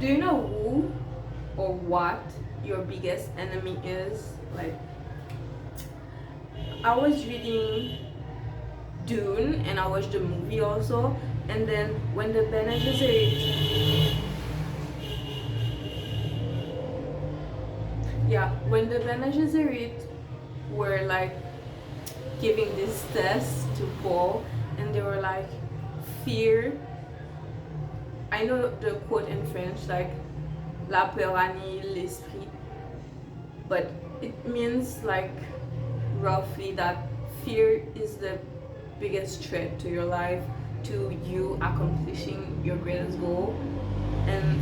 Do you know who or what your biggest enemy is? Like, I was reading Dune and I watched the movie also, and then when the Bene Gesserit, yeah, when the Bene Gesserit were like giving this test to Paul, and they were like, fear. I know the quote in French, like, la peur annihile l'esprit, but it means like roughly that fear is the biggest threat to your life, to you accomplishing your greatest goal. And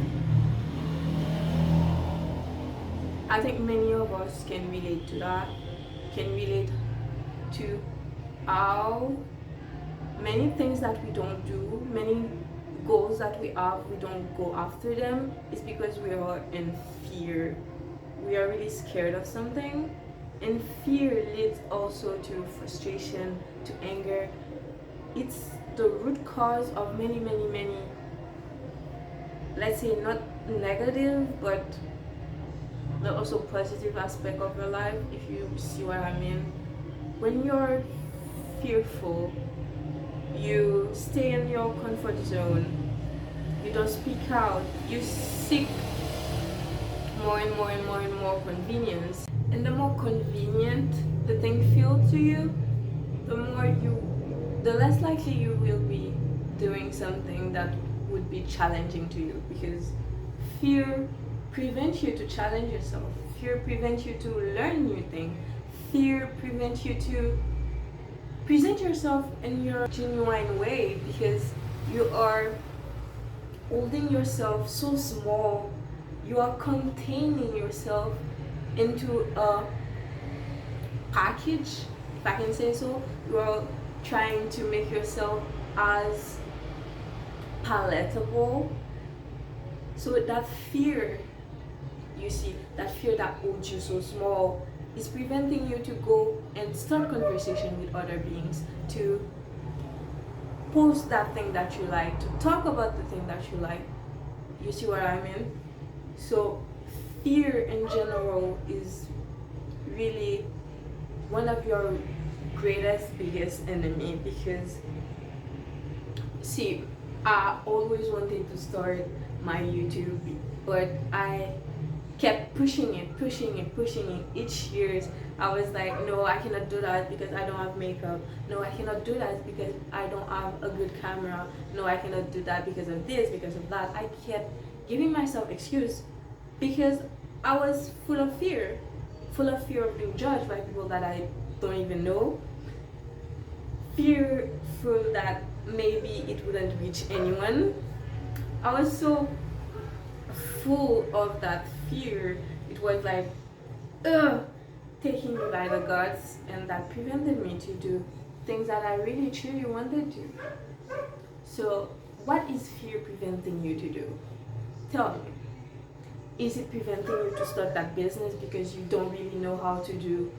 I think many of us can relate to that, can relate to how many things that we don't do, many goals that we have, we don't go after them, is because we are in fear. We are really scared of something, and fear leads also to frustration, to anger. It's the root cause of many, let's say not negative, but also positive aspect of your life, if you see what I mean. When you're fearful, you stay in your comfort zone, you don't speak out, you seek more and more convenience. And the more convenient the thing feels to you, the less likely you will be doing something that would be challenging to you, because fear prevents you to challenge yourself. Fear prevents you to learn new things. Fear prevents you to present yourself in your genuine way, because you are holding yourself so small. You are containing yourself into a package, if I can say so. You are trying to make yourself as palatable. So that fear, you see, that fear that holds you so small, is preventing you to go and start conversation with other beings, to post that thing that you like, to talk about the thing that you like. You see what I mean? So fear in general is really one of your biggest enemy, because see, I always wanted to start my YouTube, but I kept pushing it. Each year I was like, no, I cannot do that because I don't have makeup. No, I cannot do that because I don't have a good camera. No, I cannot do that because of this, because of that. I kept giving myself excuse because I was full of fear of being judged by people that I don't even know, fearful that maybe it wouldn't reach anyone. I was so full of that fear. It was like, taking me by the guts, and that prevented me to do things that I really truly wanted to. So what is fear preventing you to do? Tell me. Is it preventing you to start that business because you don't really know how to do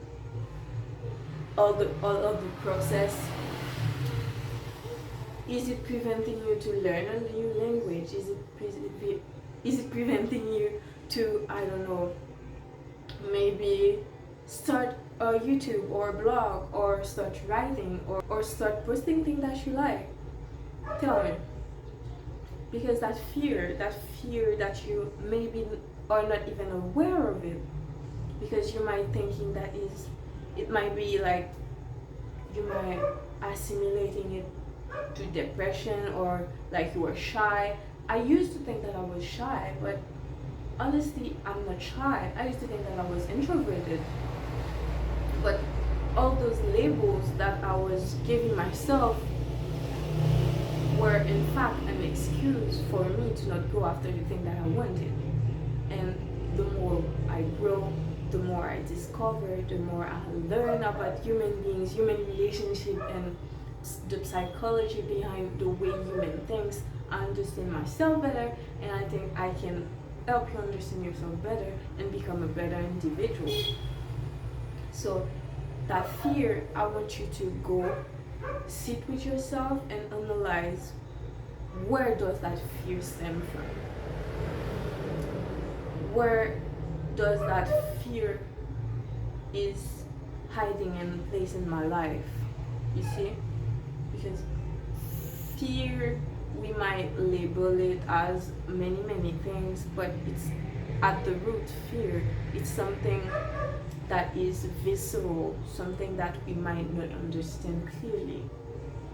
all of the process? Is it preventing you to learn a new language? Is it preventing you to, I don't know, maybe start a YouTube or a blog, or start writing, or start posting things that you like? Tell me. Because that fear that you maybe are not even aware of it, because you might thinking that it might be like, you might assimilating it to depression, or like you were shy. I used to think that I was shy, but honestly, I'm not shy. I used to think that I was introverted. But all those labels that I was giving myself were in fact an excuse for me to not go after the thing that I wanted. And the more I grow, the more I discover, the more I learn about human beings, human relationship, and the psychology behind the way human thinks. I understand myself better, and I think I can help you understand yourself better and become a better individual. So that fear, I want you to go sit with yourself and analyze, where does that fear stem from? where does that fear is hiding and place in my life? You see? Because fear, we might label it as many things, but it's at the root. Fear, it's something that is visceral, something that we might not understand clearly.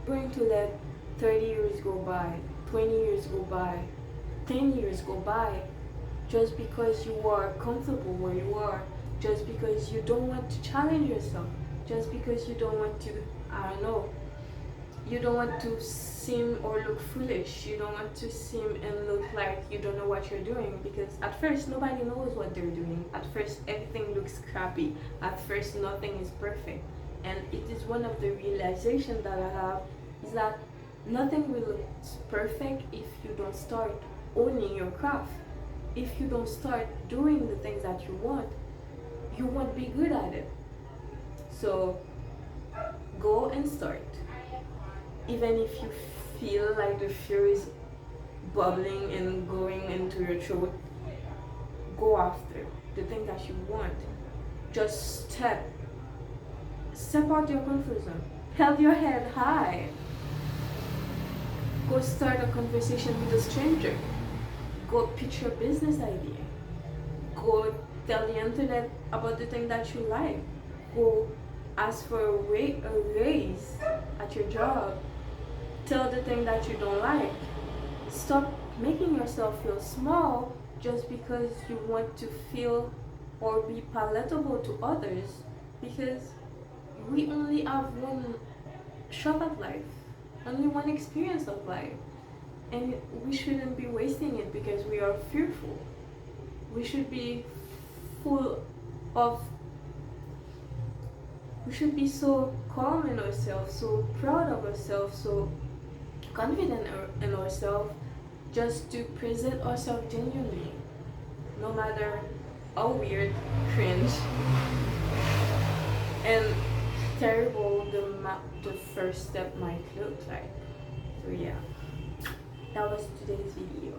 We're going to let 30 years go by, 20 years go by, 10 years go by, just because you are comfortable where you are, just because you don't want to challenge yourself, just because you don't want to, I don't know, you don't want to seem or look foolish, you don't want to seem and look like you don't know what you're doing, because at first nobody knows what they're doing. At first everything looks crappy. At first nothing is perfect. And it is one of the realizations that I have, is that nothing will look perfect if you don't start owning your craft. If you don't start doing the things that you won't be good at it. So go and start. Even if you feel like the fear is bubbling and going into your throat, go after the thing that you want. Just step out your comfort zone. Held your head high. Go start a conversation with a stranger. Go pitch your business idea. Go tell the internet about the thing that you like. Go ask for a raise at your job. Tell the thing that you don't like. Stop making yourself feel small just because you want to feel or be palatable to others, because we only have one shot at life, only one experience of life, and we shouldn't be wasting it because we are fearful. We should be we should be so calm in ourselves, so proud of ourselves, so confident in ourselves, just to present ourselves genuinely, no matter how weird, cringe, and terrible the first step might look like. So yeah, that was today's video.